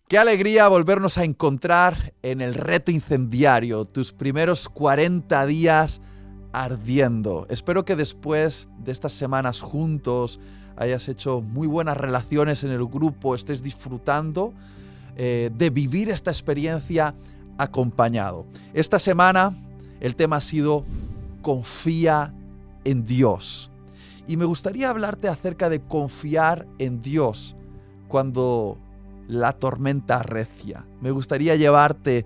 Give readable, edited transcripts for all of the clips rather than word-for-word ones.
Qué alegría volvernos a encontrar en el reto incendiario, tus primeros 40 días ardiendo. Espero que después de estas semanas juntos hayas hecho muy buenas relaciones en el grupo, estés disfrutando de vivir esta experiencia acompañado. Esta semana el tema ha sido confía en Dios. Y me gustaría hablarte acerca de confiar en Dios cuando la tormenta arrecia. Me gustaría llevarte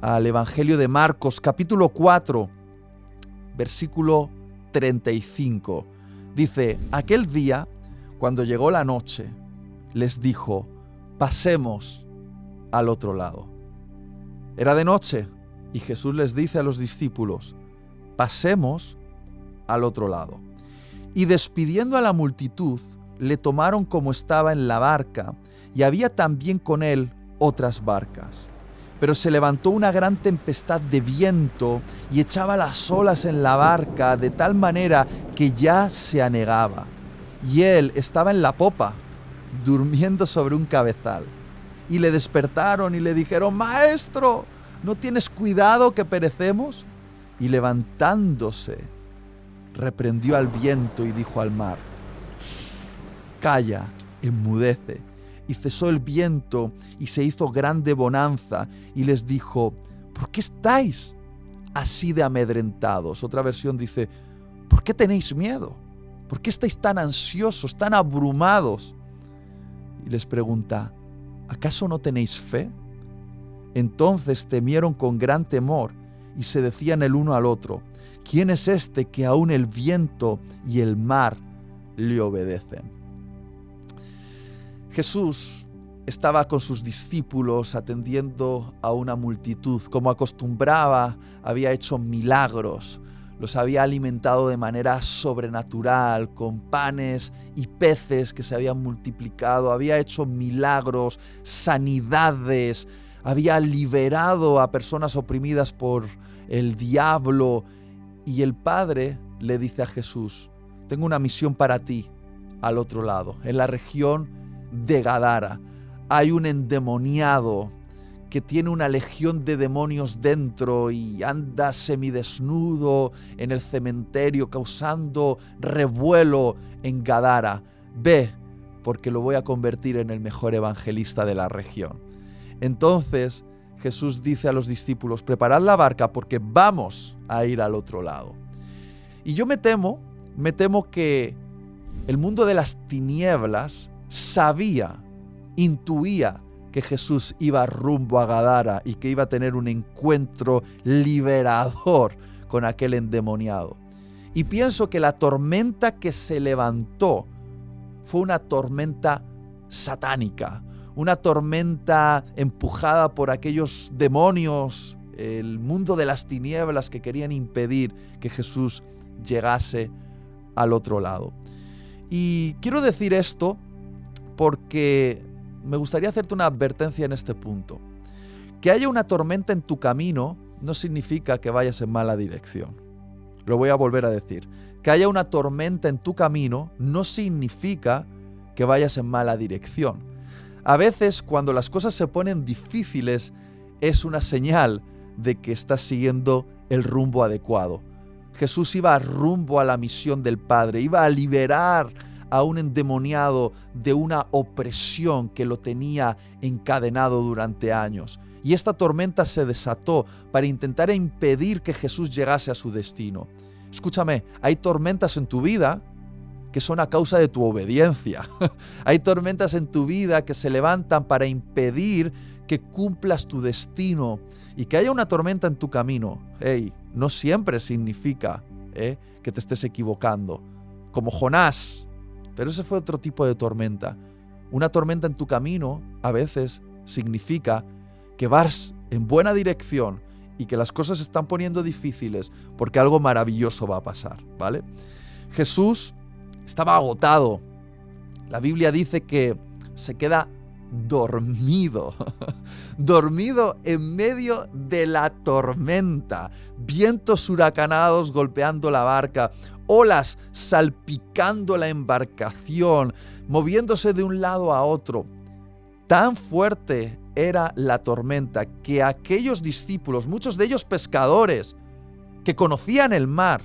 al Evangelio de Marcos, capítulo 4, versículo 35. Dice, aquel día, cuando llegó la noche, les dijo, pasemos al otro lado. Era de noche y Jesús les dice a los discípulos, pasemos al otro lado. Y despidiendo a la multitud, le tomaron como estaba en la barca, y había también con él otras barcas. Pero se levantó una gran tempestad de viento y echaba las olas en la barca de tal manera que ya se anegaba. Y él estaba en la popa, durmiendo sobre un cabezal. Y le despertaron y le dijeron, Maestro, ¿no tienes cuidado que perecemos? Y levantándose, reprendió al viento y dijo al mar, calla, enmudece. Y cesó el viento y se hizo grande bonanza y les dijo, ¿por qué estáis así de amedrentados? Otra versión dice, ¿por qué tenéis miedo? ¿Por qué estáis tan ansiosos, tan abrumados? Y les pregunta, ¿acaso no tenéis fe? Entonces temieron con gran temor y se decían el uno al otro, ¿quién es este que aún el viento y el mar le obedecen? Jesús estaba con sus discípulos atendiendo a una multitud. Como acostumbraba, había hecho milagros. Los había alimentado de manera sobrenatural, con panes y peces que se habían multiplicado. Había hecho milagros, sanidades. Había liberado a personas oprimidas por el diablo. Y el Padre le dice a Jesús, tengo una misión para ti al otro lado, en la región de Gadara. Hay un endemoniado que tiene una legión de demonios dentro y anda semidesnudo en el cementerio causando revuelo en Gadara. Ve, porque lo voy a convertir en el mejor evangelista de la región. Entonces Jesús dice a los discípulos, preparad la barca porque vamos a ir al otro lado. Y yo me temo que el mundo de las tinieblas sabía, intuía que Jesús iba rumbo a Gadara y que iba a tener un encuentro liberador con aquel endemoniado. Y pienso que la tormenta que se levantó fue una tormenta satánica, una tormenta empujada por aquellos demonios, el mundo de las tinieblas que querían impedir que Jesús llegase al otro lado. Y quiero decir esto porque me gustaría hacerte una advertencia en este punto. Que haya una tormenta en tu camino no significa que vayas en mala dirección. Lo voy a volver a decir. Que haya una tormenta en tu camino no significa que vayas en mala dirección. A veces, cuando las cosas se ponen difíciles, es una señal de que estás siguiendo el rumbo adecuado. Jesús iba rumbo a la misión del Padre, iba a liberar a un endemoniado de una opresión que lo tenía encadenado durante años. Y esta tormenta se desató para intentar impedir que Jesús llegase a su destino. Escúchame, hay tormentas en tu vida que son a causa de tu obediencia. Hay tormentas en tu vida que se levantan para impedir que cumplas tu destino. Y que haya una tormenta en tu camino, no siempre significa que te estés equivocando. Como Jonás. Pero ese fue otro tipo de tormenta. Una tormenta en tu camino a veces significa que vas en buena dirección y que las cosas se están poniendo difíciles porque algo maravilloso va a pasar, ¿vale? Jesús estaba agotado. La Biblia dice que se queda dormido, dormido en medio de la tormenta, vientos huracanados golpeando la barca, olas salpicando la embarcación, moviéndose de un lado a otro. Tan fuerte era la tormenta, que aquellos discípulos, muchos de ellos pescadores, que conocían el mar,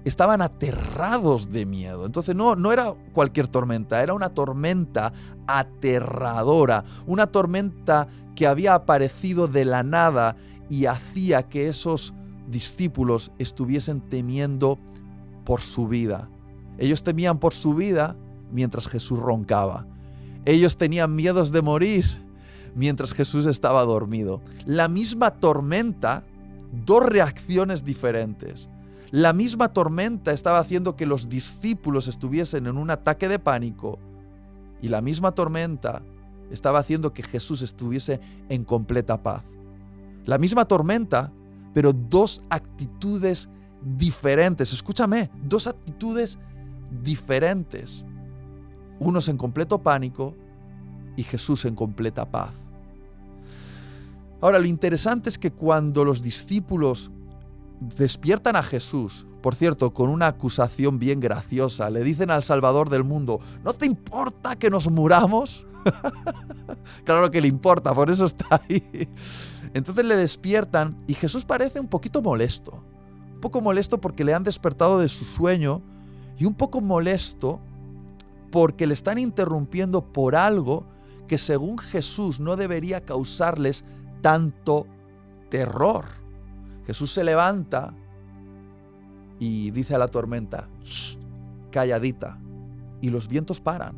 estaban aterrados de miedo. Entonces no era cualquier tormenta, era una tormenta aterradora, una tormenta que había aparecido de la nada y hacía que esos discípulos estuviesen temiendo por su vida. Ellos temían por su vida mientras Jesús roncaba. Ellos tenían miedos de morir mientras Jesús estaba dormido. La misma tormenta, dos reacciones diferentes. La misma tormenta estaba haciendo que los discípulos estuviesen en un ataque de pánico y la misma tormenta estaba haciendo que Jesús estuviese en completa paz. La misma tormenta, pero dos actitudes diferentes. Escúchame, dos actitudes diferentes. Unos en completo pánico y Jesús en completa paz. Ahora, lo interesante es que cuando los discípulos despiertan a Jesús, por cierto, con una acusación bien graciosa, le dicen al Salvador del mundo: ¿no te importa que nos muramos? Claro que le importa, por eso está ahí. Entonces le despiertan y Jesús parece un poquito molesto. Un poco molesto porque le han despertado de su sueño y un poco molesto porque le están interrumpiendo por algo que según Jesús no debería causarles tanto terror. Jesús se levanta y dice a la tormenta: "Shh, calladita", y los vientos paran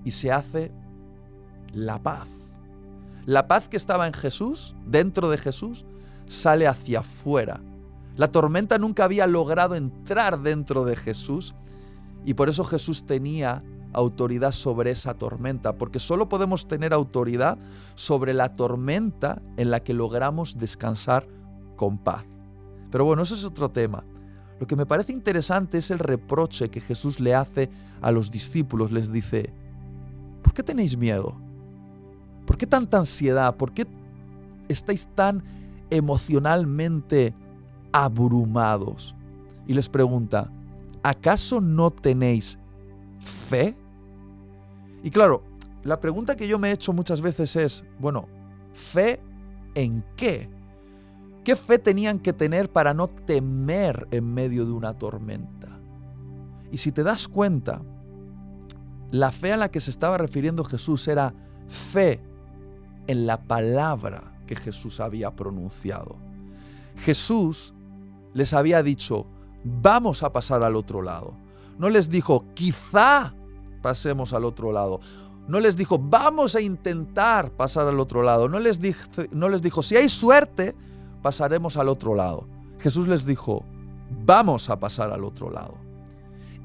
y se hace la paz. La paz que estaba en Jesús, dentro de Jesús, sale hacia afuera. La tormenta nunca había logrado entrar dentro de Jesús y por eso Jesús tenía autoridad sobre esa tormenta, porque solo podemos tener autoridad sobre la tormenta en la que logramos descansar con paz. Pero bueno, eso es otro tema. Lo que me parece interesante es el reproche que Jesús le hace a los discípulos. Les dice: ¿por qué tenéis miedo? ¿Por qué tanta ansiedad? ¿Por qué estáis tan emocionalmente abrumados? Y les pregunta: ¿acaso no tenéis fe? Y claro, la pregunta que yo me he hecho muchas veces es, bueno, ¿fe en qué? ¿Qué fe tenían que tener para no temer en medio de una tormenta? Y si te das cuenta, la fe a la que se estaba refiriendo Jesús era fe en la palabra que Jesús había pronunciado. Jesús les había dicho: vamos a pasar al otro lado. No les dijo: quizá pasemos al otro lado. No les dijo: vamos a intentar pasar al otro lado. No les dijo: si hay suerte, pasaremos al otro lado. Jesús les dijo: vamos a pasar al otro lado.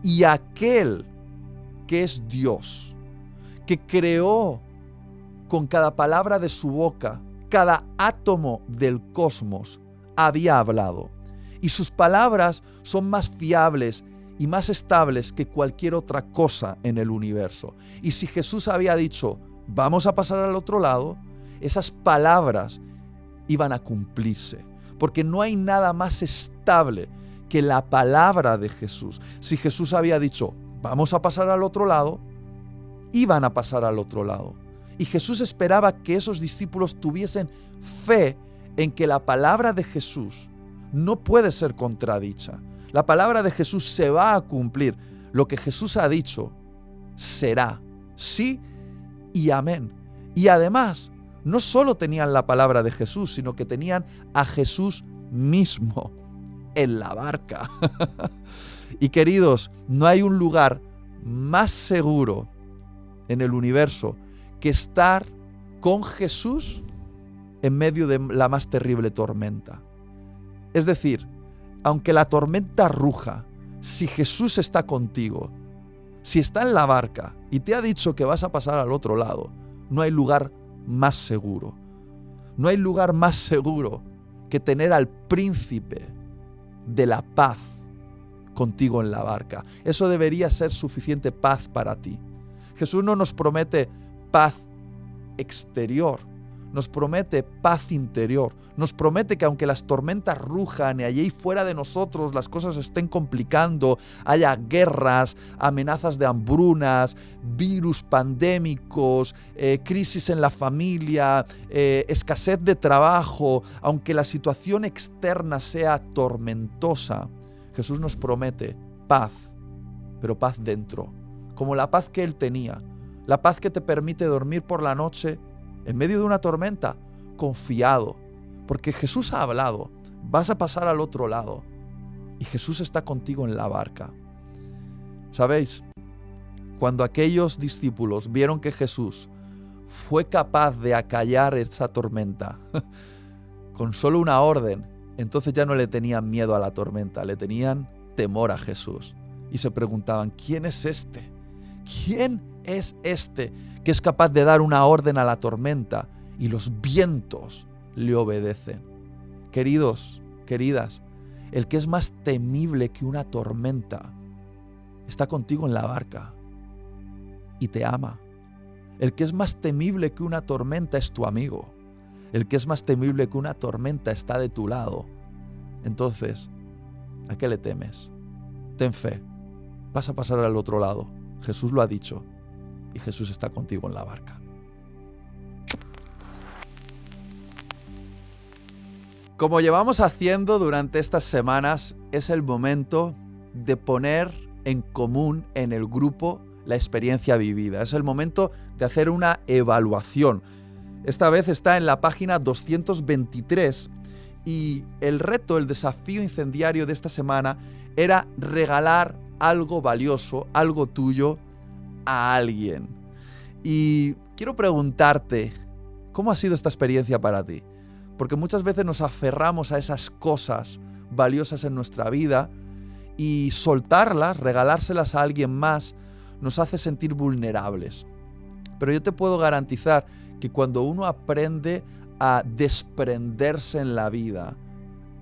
Y aquel que es Dios, que creó con cada palabra de su boca, cada átomo del cosmos, había hablado. Y sus palabras son más fiables y más estables que cualquier otra cosa en el universo. Y si Jesús había dicho: vamos a pasar al otro lado, esas palabras iban a cumplirse. Porque no hay nada más estable que la palabra de Jesús. Si Jesús había dicho: vamos a pasar al otro lado, iban a pasar al otro lado. Y Jesús esperaba que esos discípulos tuviesen fe en que la palabra de Jesús no puede ser contradicha. La palabra de Jesús se va a cumplir. Lo que Jesús ha dicho será sí y amén. Y además, no solo tenían la palabra de Jesús, sino que tenían a Jesús mismo en la barca. Y queridos, no hay un lugar más seguro en el universo que estar con Jesús en medio de la más terrible tormenta. Es decir, aunque la tormenta ruja, si Jesús está contigo, si está en la barca y te ha dicho que vas a pasar al otro lado, no hay lugar más seguro. No hay lugar más seguro que tener al príncipe de la paz contigo en la barca. Eso debería ser suficiente paz para ti. Jesús no nos promete paz exterior, nos promete paz interior, nos promete que aunque las tormentas rujan y allí fuera de nosotros las cosas estén complicando, haya guerras, amenazas de hambrunas, virus pandémicos, crisis en la familia, escasez de trabajo, aunque la situación externa sea tormentosa, Jesús nos promete paz, pero paz dentro, como la paz que Él tenía, la paz que te permite dormir por la noche en medio de una tormenta, confiado, porque Jesús ha hablado, vas a pasar al otro lado y Jesús está contigo en la barca. ¿Sabéis? Cuando aquellos discípulos vieron que Jesús fue capaz de acallar esa tormenta con solo una orden, entonces ya no le tenían miedo a la tormenta, le tenían temor a Jesús y se preguntaban, ¿quién es este? ¿Quién es este que es capaz de dar una orden a la tormenta y los vientos le obedecen? Queridos, queridas, el que es más temible que una tormenta está contigo en la barca y te ama. El que es más temible que una tormenta es tu amigo. El que es más temible que una tormenta está de tu lado. Entonces, ¿a qué le temes? Ten fe, vas a pasar al otro lado. Jesús lo ha dicho y Jesús está contigo en la barca. Como llevamos haciendo durante estas semanas, es el momento de poner en común en el grupo la experiencia vivida. Es el momento de hacer una evaluación. Esta vez está en la página 223 y el reto, el desafío incendiario de esta semana era regalar algo valioso, algo tuyo a alguien. Y quiero preguntarte, ¿cómo ha sido esta experiencia para ti? Porque muchas veces nos aferramos a esas cosas valiosas en nuestra vida y soltarlas, regalárselas a alguien más, nos hace sentir vulnerables. Pero yo te puedo garantizar que cuando uno aprende a desprenderse en la vida,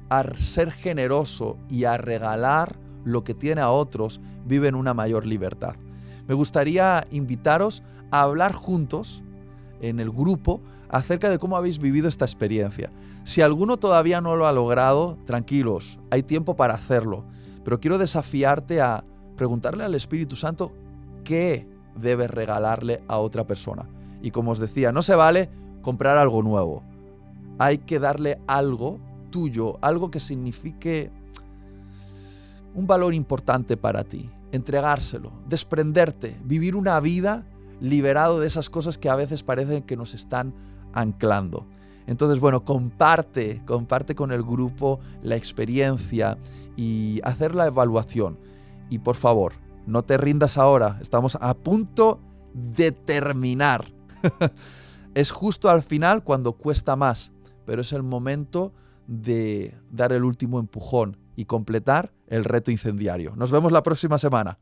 a ser generoso y a regalar lo que tiene a otros, vive en una mayor libertad. Me gustaría invitaros a hablar juntos en el grupo acerca de cómo habéis vivido esta experiencia. Si alguno todavía no lo ha logrado, tranquilos, hay tiempo para hacerlo. Pero quiero desafiarte a preguntarle al Espíritu Santo qué debes regalarle a otra persona. Y como os decía, no se vale comprar algo nuevo. Hay que darle algo tuyo, algo que signifique un valor importante para ti. Entregárselo, desprenderte, vivir una vida liberado de esas cosas que a veces parecen que nos están anclando. Entonces, bueno, comparte con el grupo la experiencia y hacer la evaluación. Y por favor, no te rindas ahora, estamos a punto de terminar. Es justo al final cuando cuesta más, pero es el momento de dar el último empujón y completar el reto incendiario. Nos vemos la próxima semana.